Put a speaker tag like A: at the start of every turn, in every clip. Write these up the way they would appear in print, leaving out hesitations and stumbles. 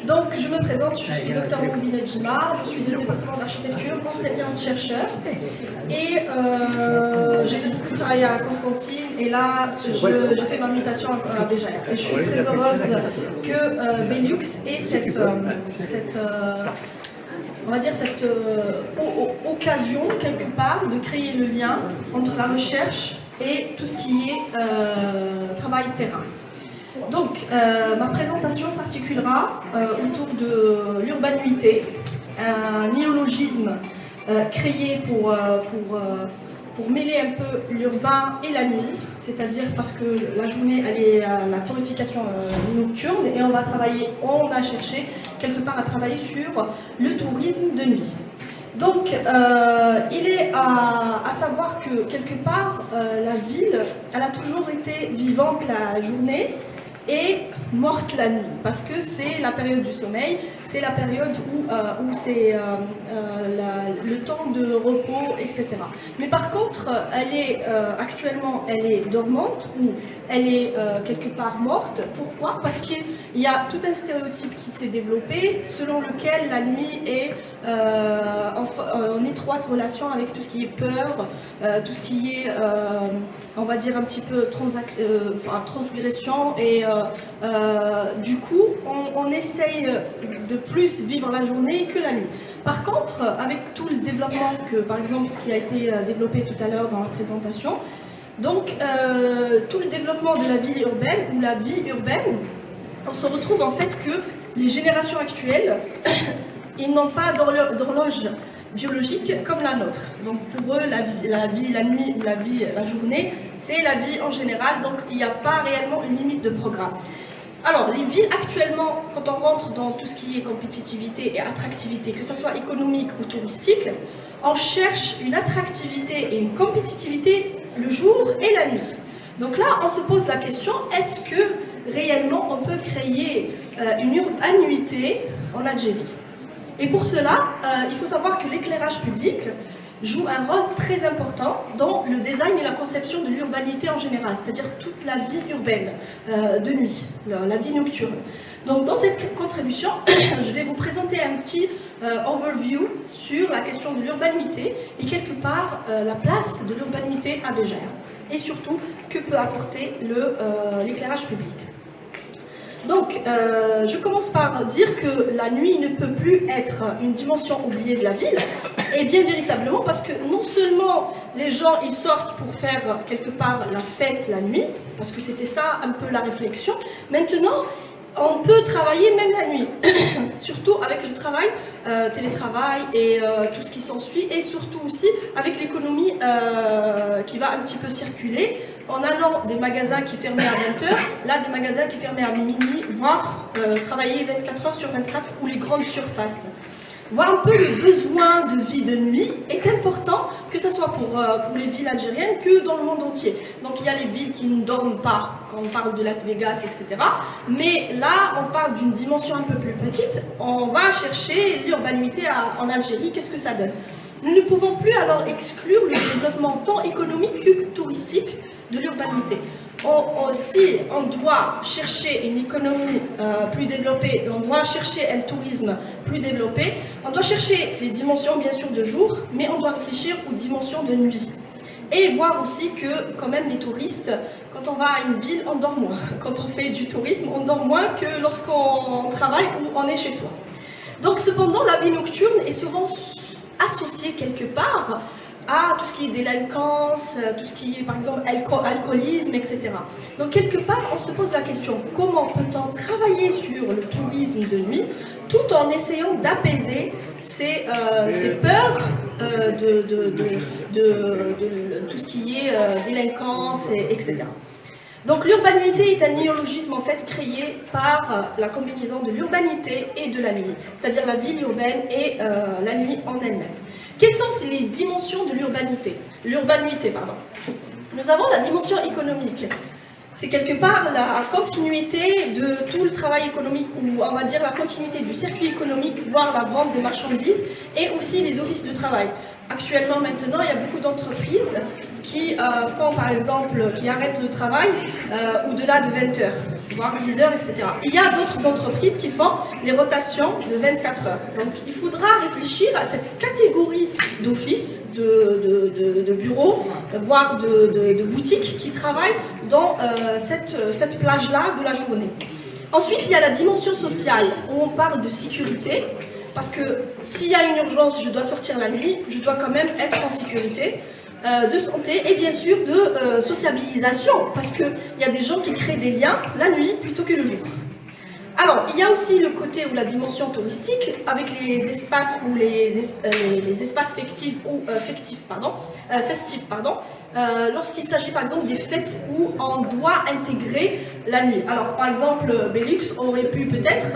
A: Donc, je me présente, je suis Dr Moubine Djima, je suis du département d'architecture, enseignante-chercheur. Et j'ai beaucoup travaillé à Constantine, et là, je fais ma mutation à Béjaïa. Et je suis très heureuse que Belux ait cette on va dire cette occasion, quelque part, de créer le lien entre la recherche et tout ce qui est travail terrain. Donc, ma présentation s'articulera autour de l'urbanuité, un néologisme créé pour mêler un peu l'urbain et la nuit, c'est-à-dire parce que la journée, elle est à la tarification nocturne, et on a cherché quelque part à travailler sur le tourisme de nuit. Donc, il est à savoir que quelque part, la ville, elle a toujours été vivante la journée et morte la nuit, parce que c'est la période du sommeil, c'est la période où c'est le temps de repos, etc. Mais par contre, actuellement, elle est dormante, ou elle est quelque part morte. Pourquoi? Parce qu'il y a tout un stéréotype qui s'est développé, selon lequel la nuit est en étroite relation avec tout ce qui est peur, tout ce qui est, on va dire, un petit peu transgression, et du coup, on essaye de plus vivre la journée que la nuit. Par contre, avec tout le développement par exemple, ce qui a été développé tout à l'heure dans la présentation, donc tout le développement de la ville urbaine, ou la vie urbaine, on se retrouve en fait que les générations actuelles, ils n'ont pas d'horloge biologique comme la nôtre. Donc pour eux, la vie, la nuit, ou la vie, la journée, c'est la vie en général, donc il n'y a pas réellement une limite de programme. Alors, les villes actuellement, quand on rentre dans tout ce qui est compétitivité et attractivité, que ce soit économique ou touristique, on cherche une attractivité et une compétitivité le jour et la nuit. Donc là, on se pose la question, est-ce que réellement on peut créer une urbanuité en Algérie? Et pour cela, il faut savoir que l'éclairage public joue un rôle très important dans le design et la conception de l'urbanité en général, c'est-à-dire toute la vie urbaine de nuit, la vie nocturne. Donc dans cette contribution, je vais vous présenter un petit overview sur la question de l'urbanité et quelque part la place de l'urbanité à Béjaïa, et surtout que peut apporter l'éclairage public. Donc, je commence par dire que la nuit ne peut plus être une dimension oubliée de la ville, et bien véritablement parce que non seulement les gens ils sortent pour faire quelque part la fête la nuit, parce que c'était ça un peu la réflexion, maintenant on peut travailler même la nuit, surtout avec le travail, télétravail et tout ce qui s'ensuit, et surtout aussi avec l'économie qui va un petit peu circuler, en allant des magasins qui fermaient à 20h, là des magasins qui fermaient à minuit, voire travailler 24 heures sur 24, ou les grandes surfaces. Voir un peu le besoin de vie de nuit est important, que ce soit pour les villes algériennes que dans le monde entier. Donc il y a les villes qui ne dorment pas, quand on parle de Las Vegas, etc. Mais là, on parle d'une dimension un peu plus petite. On va chercher l'urbanité en Algérie, qu'est-ce que ça donne? Nous ne pouvons plus alors exclure le développement tant économique que touristique de l'urbanité. Si on doit chercher une économie plus développée, on doit chercher un tourisme plus développé, on doit chercher les dimensions bien sûr de jour, mais on doit réfléchir aux dimensions de nuit. Et voir aussi que quand même les touristes, quand on va à une ville, on dort moins. Quand on fait du tourisme, on dort moins que lorsqu'on travaille ou on est chez soi. Donc cependant, la vie nocturne est souvent associée quelque part à tout ce qui est délinquance, tout ce qui est par exemple alcoolisme, etc. Donc quelque part on se pose la question, comment peut-on travailler sur le tourisme de nuit tout en essayant d'apaiser ces peurs de tout ce qui est délinquance, etc. Donc l'urbanité est un néologisme en fait créé par la combinaison de l'urbanité et de la nuit, c'est-à-dire la ville urbaine et la nuit en elle-même. Quelles sont les dimensions de l'urbanité? Nous avons la dimension économique. C'est quelque part la continuité de tout le travail économique, ou on va dire la continuité du circuit économique, voire la vente des marchandises, et aussi les offices de travail. Actuellement, maintenant, il y a beaucoup d'entreprises qui font par exemple, qui arrêtent le travail au-delà de 20 heures, voire 10 heures, etc. Il y a d'autres entreprises qui font les rotations de 24 heures. Donc il faudra réfléchir à cette catégorie d'offices, de bureaux, voire de boutiques qui travaillent dans cette plage-là de la journée. Ensuite, il y a la dimension sociale, où on parle de sécurité, parce que s'il y a une urgence, je dois sortir la nuit, je dois quand même être en sécurité, de santé et bien sûr de sociabilisation, parce qu'il y a des gens qui créent des liens la nuit plutôt que le jour. Alors, il y a aussi le côté ou la dimension touristique, avec les espaces ou les espaces festifs, lorsqu'il s'agit par exemple des fêtes où on doit intégrer la nuit. Alors, par exemple, Belux aurait pu peut-être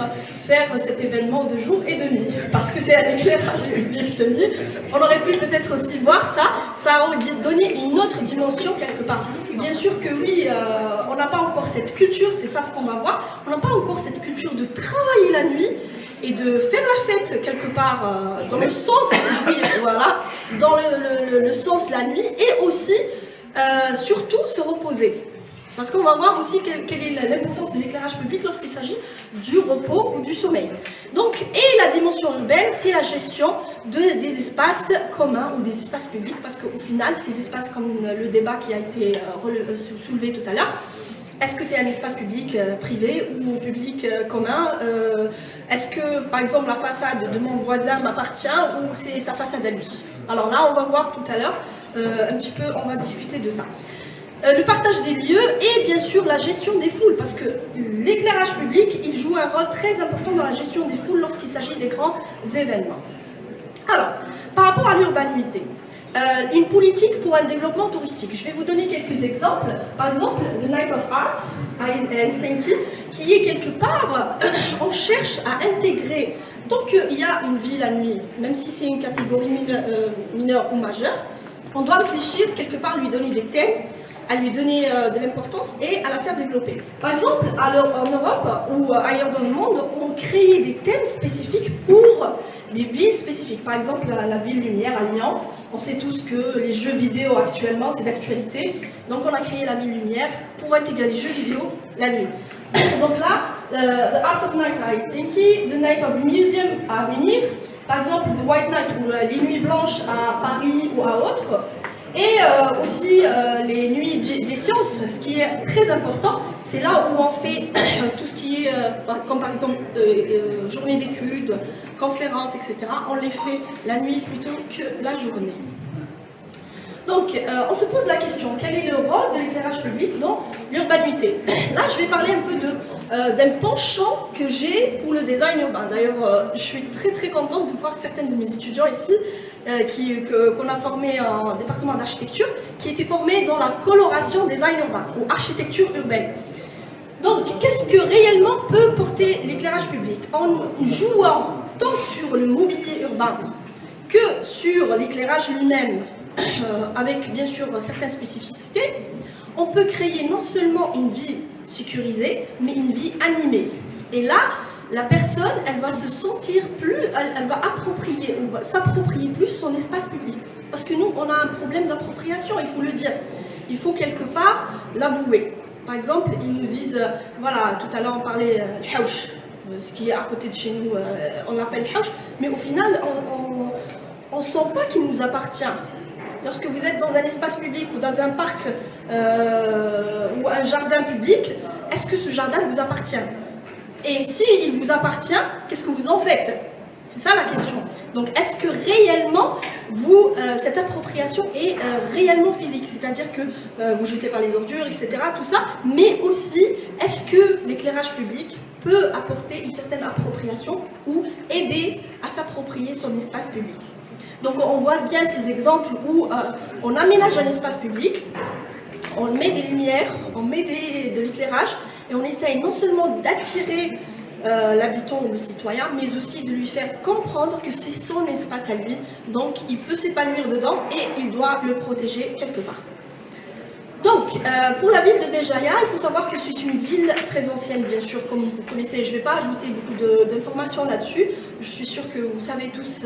A: faire cet événement de jour et de nuit, parce que c'est un éclairage public de nuit. On aurait pu peut-être aussi voir ça, ça aurait donné une autre dimension quelque part. Bien sûr que oui, on n'a pas encore cette culture, c'est ça ce qu'on va voir, on n'a pas encore cette culture de travailler la nuit et de faire la fête quelque part dans le sens jouir, voilà, dans le sens la nuit et aussi surtout se reposer. Parce qu'on va voir aussi quelle est l'importance de l'éclairage public lorsqu'il s'agit du repos ou du sommeil. Donc, et la dimension urbaine, c'est la gestion des espaces communs ou des espaces publics, parce qu'au final, ces espaces comme le débat qui a été soulevé tout à l'heure, est-ce que c'est un espace public privé ou public commun? Est-ce que, par exemple, la façade de mon voisin m'appartient ou c'est sa façade à lui? Alors là, on va voir tout à l'heure, un petit peu, on va discuter de ça. Le partage des lieux et bien sûr la gestion des foules, parce que l'éclairage public, il joue un rôle très important dans la gestion des foules lorsqu'il s'agit des grands événements. Alors, par rapport à l'urbanité, une politique pour un développement touristique. Je vais vous donner quelques exemples. Par exemple, le Night of Arts à Helsinki, qui est quelque part, on cherche à intégrer, tant qu'il y a une vie la nuit, même si c'est une catégorie mineure ou majeure, on doit réfléchir quelque part, lui donner des thèmes, à lui donner de l'importance et à la faire développer. Par exemple, en Europe ou ailleurs dans le monde, on crée des thèmes spécifiques pour des villes spécifiques. Par exemple, la ville lumière à Lyon, on sait tous que les jeux vidéo actuellement, c'est d'actualité. Donc on a créé la ville lumière pour intégrer les jeux vidéo la nuit. Donc là, The Art of Night à Helsinki, The Night of Museum à Munich, par exemple, The White Night ou les nuits blanches à Paris ou à autres. Et aussi les nuits des sciences, ce qui est très important, c'est là où on fait tout ce qui est, comme par exemple journée d'études, conférences, etc. On les fait la nuit plutôt que la journée. Donc, on se pose la question, quel est le rôle de l'éclairage public dans l'urbanité? Là, je vais parler un peu d'un penchant que j'ai pour le design urbain. D'ailleurs, je suis très contente de voir certains de mes étudiants ici, qu'on a formés en département d'architecture, qui étaient formés dans la coloration design urbain, ou architecture urbaine. Donc, qu'est-ce que réellement peut porter l'éclairage public? En jouant tant sur le mobilier urbain que sur l'éclairage lui-même, avec bien sûr certaines spécificités, on peut créer non seulement une vie sécurisée, mais une vie animée. Et là, la personne, elle va se sentir plus, elle va approprier, on va s'approprier plus son espace public. Parce que nous, on a un problème d'appropriation, il faut le dire. Il faut quelque part l'avouer. Par exemple, ils nous disent, voilà, tout à l'heure on parlait Hauch, ce qui est à côté de chez nous, on l'appelle Hauch, mais au final, on ne sent pas qu'il nous appartient. Lorsque vous êtes dans un espace public ou dans un parc ou un jardin public, est-ce que ce jardin vous appartient? Et s'il vous appartient, qu'est-ce que vous en faites? C'est ça la question. Donc, est-ce que réellement, cette appropriation est réellement physique? C'est-à-dire que vous jetez par les ordures, etc., tout ça, mais aussi, est-ce que l'éclairage public peut apporter une certaine appropriation ou aider à s'approprier son espace public? Donc, on voit bien ces exemples où on aménage un espace public, on met des lumières, on met de l'éclairage, et on essaye non seulement d'attirer l'habitant ou le citoyen, mais aussi de lui faire comprendre que c'est son espace à lui, donc il peut s'épanouir dedans et il doit le protéger quelque part. Donc, pour la ville de Béjaïa, il faut savoir que c'est une ville très ancienne, bien sûr, comme vous connaissez. Je ne vais pas ajouter beaucoup d'informations là-dessus. Je suis sûre que vous savez tous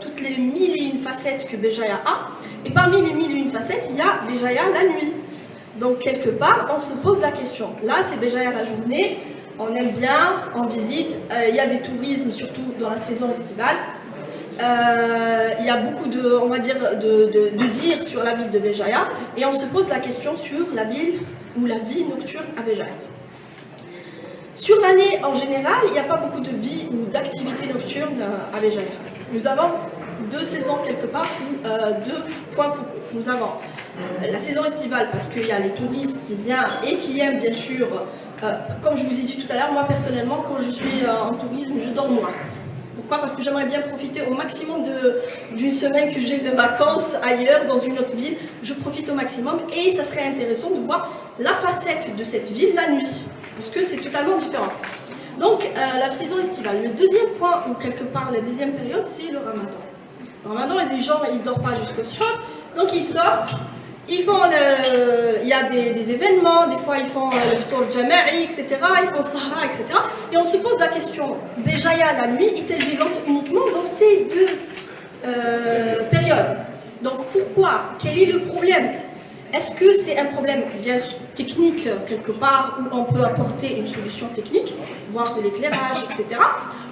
A: toutes les 1001 facettes que Béjaïa a. Et parmi les 1001 facettes, il y a Béjaïa la nuit. Donc, quelque part, on se pose la question. Là, c'est Béjaïa la journée. On aime bien, on visite. Il y a des tourismes, surtout dans la saison estivale. Il y a beaucoup de, on va dire, de dire sur la ville de Béjaïa et on se pose la question sur la ville ou la vie nocturne à Béjaïa. Sur l'année en général, il n'y a pas beaucoup de vie ou d'activité nocturne à Béjaïa. Nous avons deux saisons quelque part ou deux points focaux. Nous avons la saison estivale parce qu'il y a les touristes qui viennent et qui aiment bien sûr, comme je vous ai dit tout à l'heure, moi personnellement quand je suis en tourisme je dors moins. Pourquoi? Parce que j'aimerais bien profiter au maximum d'une semaine que j'ai de vacances ailleurs, dans une autre ville. Je profite au maximum et ça serait intéressant de voir la facette de cette ville la nuit, parce que c'est totalement différent. Donc, la saison estivale. Le deuxième point, ou quelque part la deuxième période, c'est le ramadan. Le ramadan, les gens, ils ne dorment pas jusqu'au soir, donc ils sortent. Il y a des événements, des fois ils font le tour jama'i, etc. Ils font Sahara, etc. Et on se pose la question, Béjaïa la nuit est-elle vivante uniquement dans ces deux périodes? Donc pourquoi? Quel est le problème? Est-ce que c'est un problème bien technique quelque part où on peut apporter une solution technique, voire de l'éclairage, etc.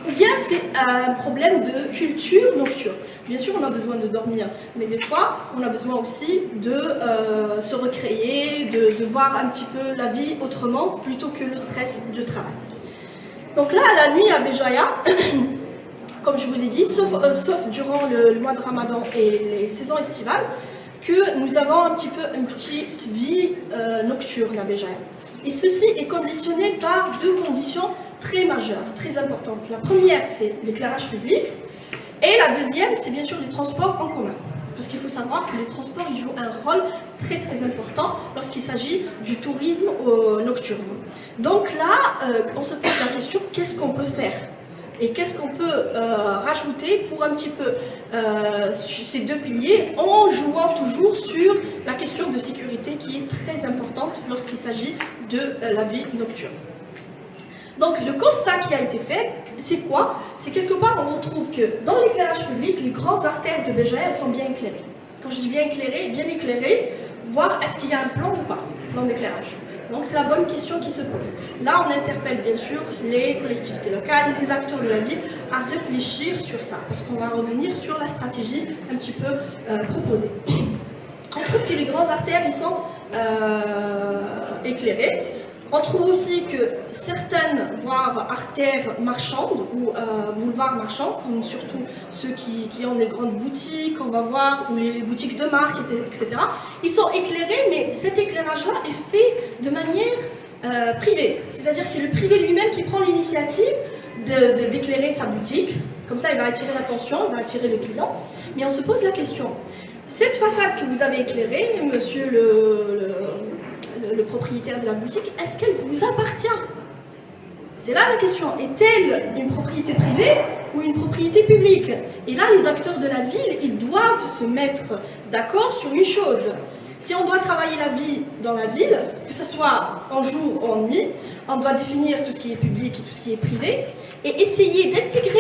A: Ou bien c'est un problème de culture nocturne? Bien sûr, on a besoin de dormir, mais des fois, on a besoin aussi de se recréer, de voir un petit peu la vie autrement, plutôt que le stress du travail. Donc là, la nuit à Béjaïa, comme je vous ai dit, sauf durant le mois de Ramadan et les saisons estivales, que nous avons un petit peu une petite vie nocturne à Béjaïa. Et ceci est conditionné par deux conditions très majeures, très importantes. La première, c'est l'éclairage public, et la deuxième, c'est bien sûr les transports en commun. Parce qu'il faut savoir que les transports ils jouent un rôle très très important lorsqu'il s'agit du tourisme nocturne. Donc là, on se pose la question, qu'est-ce qu'on peut faire ? Et qu'est-ce qu'on peut rajouter pour un petit peu ces deux piliers en jouant toujours sur la question de sécurité qui est très importante lorsqu'il s'agit de la vie nocturne. Donc le constat qui a été fait, c'est quoi? C'est quelque part on retrouve que dans l'éclairage public, les grandes artères de Béjaïa sont bien éclairées. Quand je dis bien éclairées, voir est-ce qu'il y a un plan ou pas, plan d'éclairage. Donc c'est la bonne question qui se pose. Là, on interpelle bien sûr les collectivités locales, les acteurs de la ville à réfléchir sur ça, parce qu'on va revenir sur la stratégie un petit peu proposée. On trouve que les grandes artères, ils sont éclairées. On trouve aussi que certaines, voire artères marchandes ou boulevards marchands, comme surtout ceux qui ont des grandes boutiques, on va voir, ou les boutiques de marque, etc., ils sont éclairés, mais cet éclairage-là est fait de manière privée. C'est-à-dire que c'est le privé lui-même qui prend l'initiative d'éclairer sa boutique. Comme ça, il va attirer l'attention, il va attirer le client. Mais on se pose la question, cette façade que vous avez éclairée, monsieur le propriétaire de la boutique, est-ce qu'elle vous appartient? C'est là la question. Est-elle une propriété privée ou une propriété publique? Et là, les acteurs de la ville, ils doivent se mettre d'accord sur une chose. Si on doit travailler la vie dans la ville, que ce soit en jour ou en nuit, on doit définir tout ce qui est public et tout ce qui est privé et essayer d'intégrer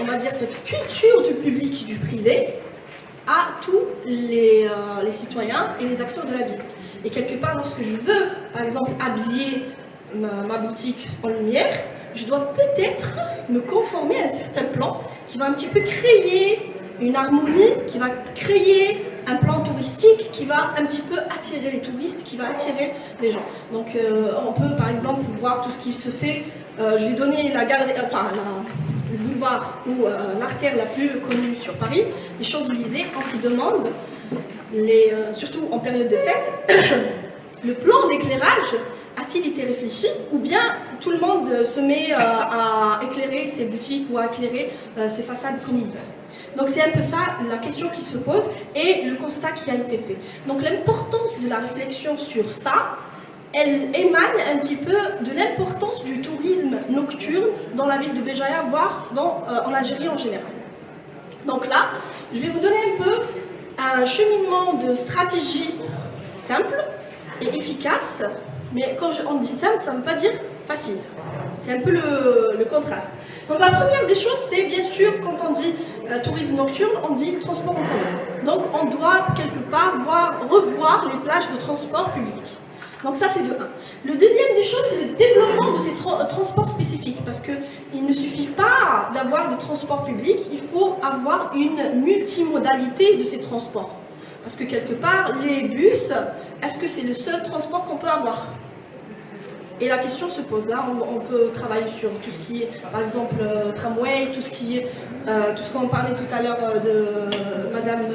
A: on va dire cette culture du public et du privé à tous les citoyens et les acteurs de la ville. Et quelque part, lorsque je veux, par exemple, habiller ma boutique en lumière, je dois peut-être me conformer à un certain plan qui va un petit peu créer une harmonie, qui va créer un plan touristique qui va un petit peu attirer les touristes, qui va attirer les gens. Donc on peut par exemple voir tout ce qui se fait, je vais donner la galerie, le boulevard ou l'artère la plus connue sur Paris, les Champs-Élysées. On se demande, surtout en période de fête, le plan d'éclairage a-t-il été réfléchi ou bien tout le monde se met à éclairer ses boutiques ou à éclairer ses façades comme il veut. Donc c'est un peu ça la question qui se pose et le constat qui a été fait. Donc l'importance de la réflexion sur ça, elle émane un petit peu de l'importance du tourisme nocturne dans la ville de Béjaïa, voire en Algérie en général. Donc là, je vais vous donner un peu un cheminement de stratégie simple et efficace, mais quand on dit simple, ça ne veut pas dire facile. C'est un peu le contraste. Donc la première des choses, c'est bien sûr, quand on dit tourisme nocturne, on dit transport en commun. Donc on doit quelque part revoir les plages de transport public. Donc ça, c'est de 1. Le deuxième des choses, c'est le développement de ces transports spécifiques, parce qu'il ne suffit pas d'avoir des transports publics, il faut avoir une multimodalité de ces transports. Parce que quelque part, les bus, est-ce que c'est le seul transport qu'on peut avoir? Et la question se pose là, on peut travailler sur tout ce qui est, par exemple, tramway, tout ce qu'on parlait tout à l'heure de Madame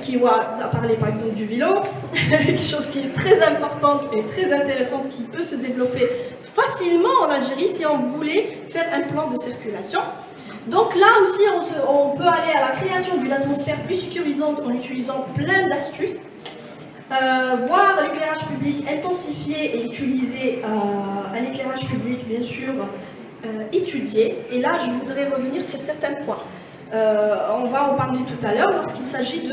A: Kiwa a parlé par exemple du vélo, quelque chose qui est très importante et très intéressante, qui peut se développer facilement en Algérie si on voulait faire un plan de circulation. Donc là aussi, on peut aller à la création d'une atmosphère plus sécurisante en utilisant plein d'astuces. Voir l'éclairage public intensifié et utiliser un éclairage public bien sûr étudié. Et là, je voudrais revenir sur certains points. On va en parler tout à l'heure lorsqu'il s'agit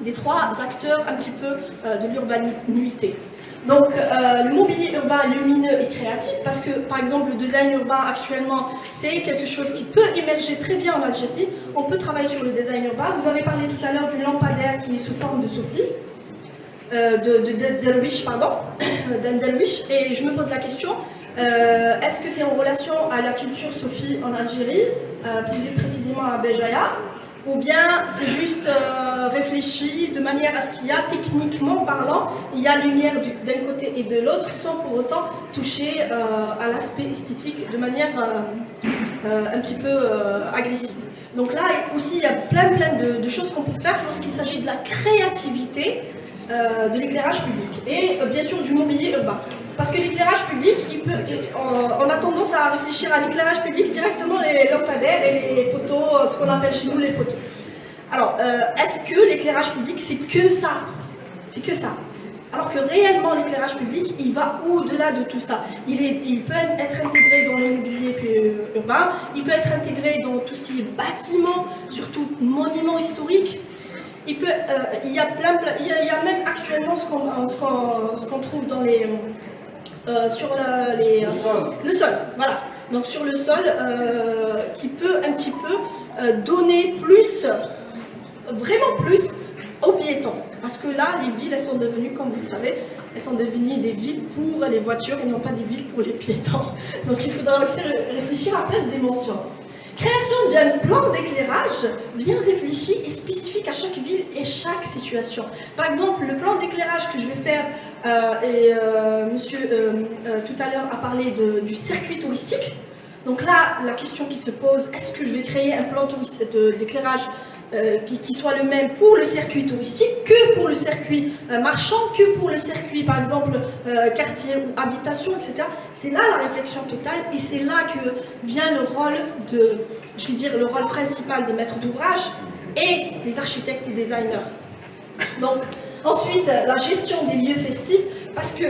A: des 3 acteurs un petit peu de l'urbanité. Donc le mobilier urbain lumineux et créatif, parce que par exemple le design urbain actuellement c'est quelque chose qui peut émerger très bien en Algérie. On peut travailler sur le design urbain. Vous avez parlé tout à l'heure du lampadaire qui est sous forme de souffle. Derwish, pardon, d'un derwish, et je me pose la question, est-ce que c'est en relation à la culture soufie en Algérie, plus précisément à Béjaïa, ou bien c'est juste réfléchi de manière à ce qu'il y a, techniquement parlant, il y a lumière d'un côté et de l'autre, sans pour autant toucher à l'aspect esthétique de manière un petit peu agressive. Donc là aussi, il y a plein de choses qu'on peut faire lorsqu'il s'agit de la créativité de l'éclairage public et bien sûr du mobilier urbain. Parce que l'éclairage public, on a tendance à réfléchir à l'éclairage public directement les lampadaires et les poteaux, ce qu'on appelle chez nous les poteaux. Alors, est-ce que l'éclairage public c'est que ça? C'est que ça. Alors que réellement l'éclairage public, il va au-delà de tout ça. Il peut être intégré dans le mobilier urbain, il peut être intégré dans tout ce qui est bâtiment, surtout monuments historiques. Il y a même actuellement ce qu'on trouve dans les sur le sol, voilà. Donc sur le sol qui peut un petit peu donner plus, vraiment plus aux piétons. Parce que là, les villes, elles sont devenues, comme vous savez, elles sont devenues des villes pour les voitures et non pas des villes pour les piétons. Donc il faudra aussi réfléchir à plein de dimensions. Création d'un plan d'éclairage bien réfléchi et spécifique à chaque ville et chaque situation. Par exemple, le plan d'éclairage que je vais faire, monsieur tout à l'heure a parlé du circuit touristique. Donc là, la question qui se pose, est-ce que je vais créer un plan d'éclairage qui soit le même pour le circuit touristique que pour le circuit marchand, que pour le circuit par exemple quartier ou habitation, etc. C'est là la réflexion totale et c'est là que vient le rôle je vais dire le rôle principal des maîtres d'ouvrage et des architectes et designers. Donc ensuite la gestion des lieux festifs, parce que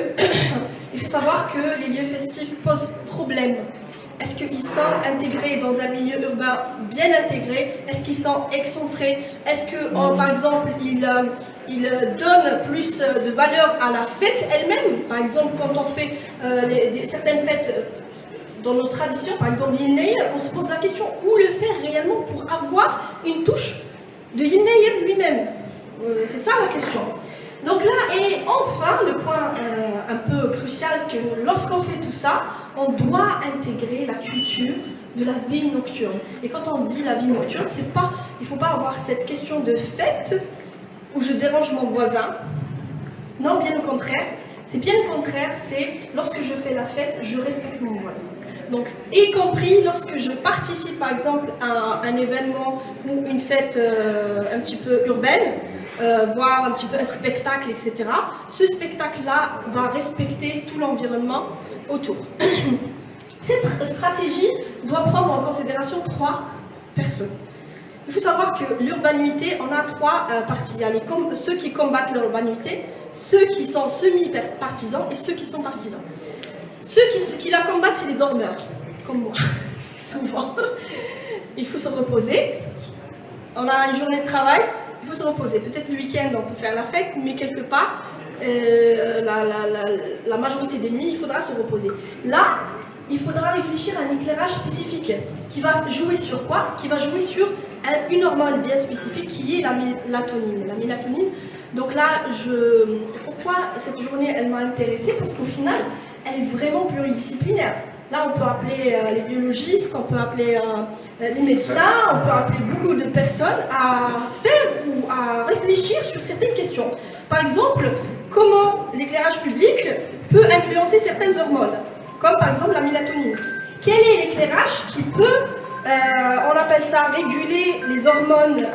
A: il faut savoir que les lieux festifs posent problème. Est-ce qu'ils sont intégrés dans un milieu urbain bien intégré? Est-ce qu'ils sont excentrés? Est-ce que, par exemple, ils donnent plus de valeur à la fête elle-même? Par exemple, quand on fait certaines fêtes dans nos traditions, par exemple l'Inneir, on se pose la question où le faire réellement pour avoir une touche de l'Inneir lui-même. C'est ça la question. Donc là, et enfin, le point un peu crucial, que lorsqu'on fait tout ça, on doit intégrer la culture de la vie nocturne. Et quand on dit la vie nocturne, c'est pas, il ne faut pas avoir cette question de fête où je dérange mon voisin. Non, bien au contraire. C'est bien le contraire, c'est lorsque je fais la fête, je respecte mon voisin. Donc, y compris lorsque je participe par exemple à un événement ou une fête un petit peu urbaine, voire un petit peu un spectacle, etc. Ce spectacle-là va respecter tout l'environnement autour. Cette stratégie doit prendre en considération 3 personnes. Il faut savoir que l'urbanité, on a 3 parties. Il y a ceux qui combattent l'urbanité, ceux qui sont semi-partisans et ceux qui sont partisans. Ceux qui la combattent, c'est les dormeurs, comme moi, souvent. Il faut se reposer. On a une journée de travail, il faut se reposer. Peut-être le week-end, on peut faire la fête, mais quelque part, la majorité des nuits, il faudra se reposer. Là, il faudra réfléchir à un éclairage spécifique qui va jouer sur quoi? Qui va jouer sur une hormone bien spécifique qui est la mélatonine. La mélatonine, donc là, pourquoi cette journée, elle m'a intéressée? Parce qu'au final, elle est vraiment pluridisciplinaire. Là, on peut appeler les biologistes, on peut appeler les médecins, on peut appeler beaucoup de personnes à faire ou à réfléchir sur certaines questions. Par exemple, comment l'éclairage public peut influencer certaines hormones, comme par exemple la mélatonine. Quel est l'éclairage qui peut, on appelle ça réguler les hormones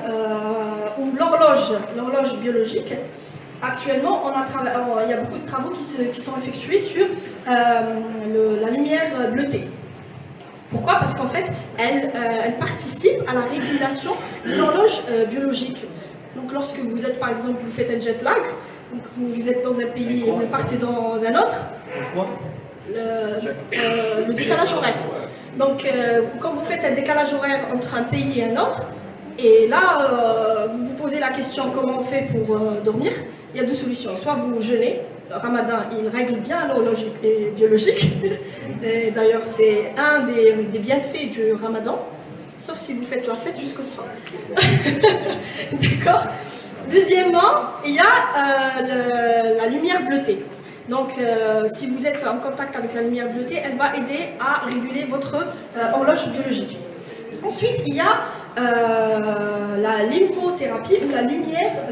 A: ou l'horloge biologique? Actuellement, il y a beaucoup de travaux qui sont effectués sur la lumière bleutée. Pourquoi? Parce qu'en fait, elle participe à la régulation de l'horloge biologique. Donc lorsque vous êtes, par exemple, vous faites un jet lag, donc vous êtes dans un pays et vous partez dans un autre, le décalage horaire. Donc quand vous faites un décalage horaire entre un pays et un autre, et là, vous vous posez la question comment on fait pour dormir. Il y a deux solutions. Soit vous jeûnez, le ramadan, il règle bien l'horloge biologique. D'ailleurs, c'est un des bienfaits du ramadan, sauf si vous faites la fête jusqu'au soir. D'accord. Deuxièmement, il y a la lumière bleutée. Donc, si vous êtes en contact avec la lumière bleutée, elle va aider à réguler votre horloge biologique. Ensuite, il y a la lymphothérapie ou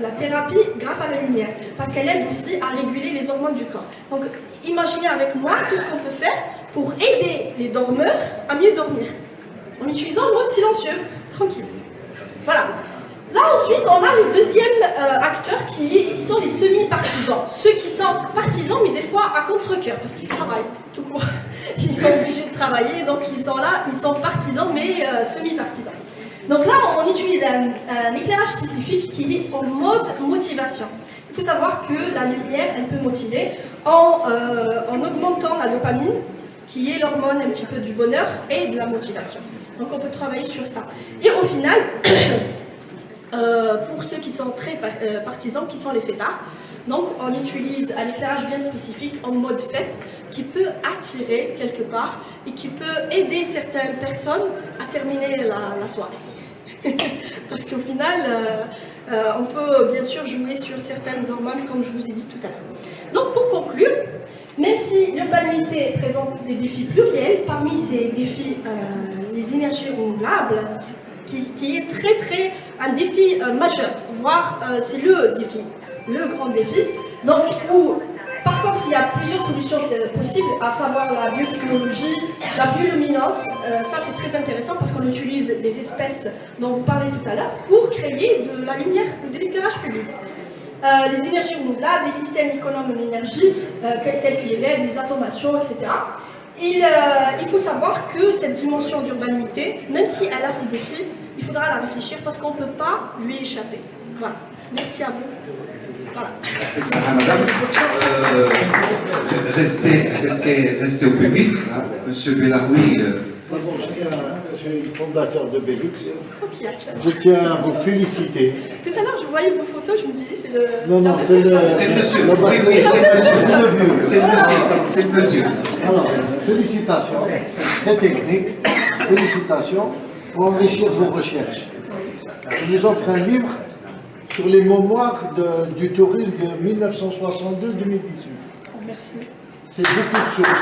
A: la thérapie grâce à la lumière, parce qu'elle aide aussi à réguler les hormones du corps. Donc, imaginez avec moi tout ce qu'on peut faire pour aider les dormeurs à mieux dormir, en utilisant le mode silencieux, tranquille. Voilà. Là, ensuite, on a le deuxième acteur qui sont les semi-partisans. Ceux qui sont partisans, mais des fois à contre-cœur, parce qu'ils travaillent tout court. Ils sont obligés de travailler, donc ils sont là, ils sont partisans, mais semi-partisans. Donc là, on utilise un éclairage spécifique qui est en mode motivation. Il faut savoir que la lumière, elle peut motiver en augmentant la dopamine, qui est l'hormone un petit peu du bonheur et de la motivation. Donc on peut travailler sur ça. Et au final, pour ceux qui sont très partisans, qui sont les fêtards, donc on utilise un éclairage bien spécifique en mode fête qui peut attirer quelque part et qui peut aider certaines personnes à terminer la soirée. Parce qu'au final, on peut bien sûr jouer sur certaines hormones comme je vous ai dit tout à l'heure. Donc pour conclure, même si l'urbanité présente des défis pluriels, parmi ces défis, les énergies renouvelables, qui est un défi majeur, voire c'est le défi, le grand défi. Donc, par contre, il y a plusieurs solutions possibles, à savoir la biotechnologie, la bioluminescence. Ça, c'est très intéressant parce qu'on utilise des espèces dont vous parlez tout à l'heure pour créer de la lumière ou de l'éclairage public. Les énergies renouvelables, les systèmes économes d'énergie, tels que les LED, les automations, etc. Il faut savoir que cette dimension d'urbanité, même si elle a ses défis, il faudra la réfléchir parce qu'on ne peut pas lui échapper. Voilà. Merci à vous. Voilà.
B: Madame, restez au public. Monsieur Bellaroui.
C: Je suis le fondateur de Bellux.
A: Okay,
C: je tiens à vous féliciter.
A: Tout à l'heure, je voyais vos photos, je me disais c'est le...
C: Non, c'est le monsieur.
B: C'est le monsieur.
C: Alors, félicitations, très technique. Félicitations pour enrichir vos recherches. Je vous offre un livre sur les mémoires du tourisme de 1962-2018.
A: Merci.
C: C'est beaucoup de choses.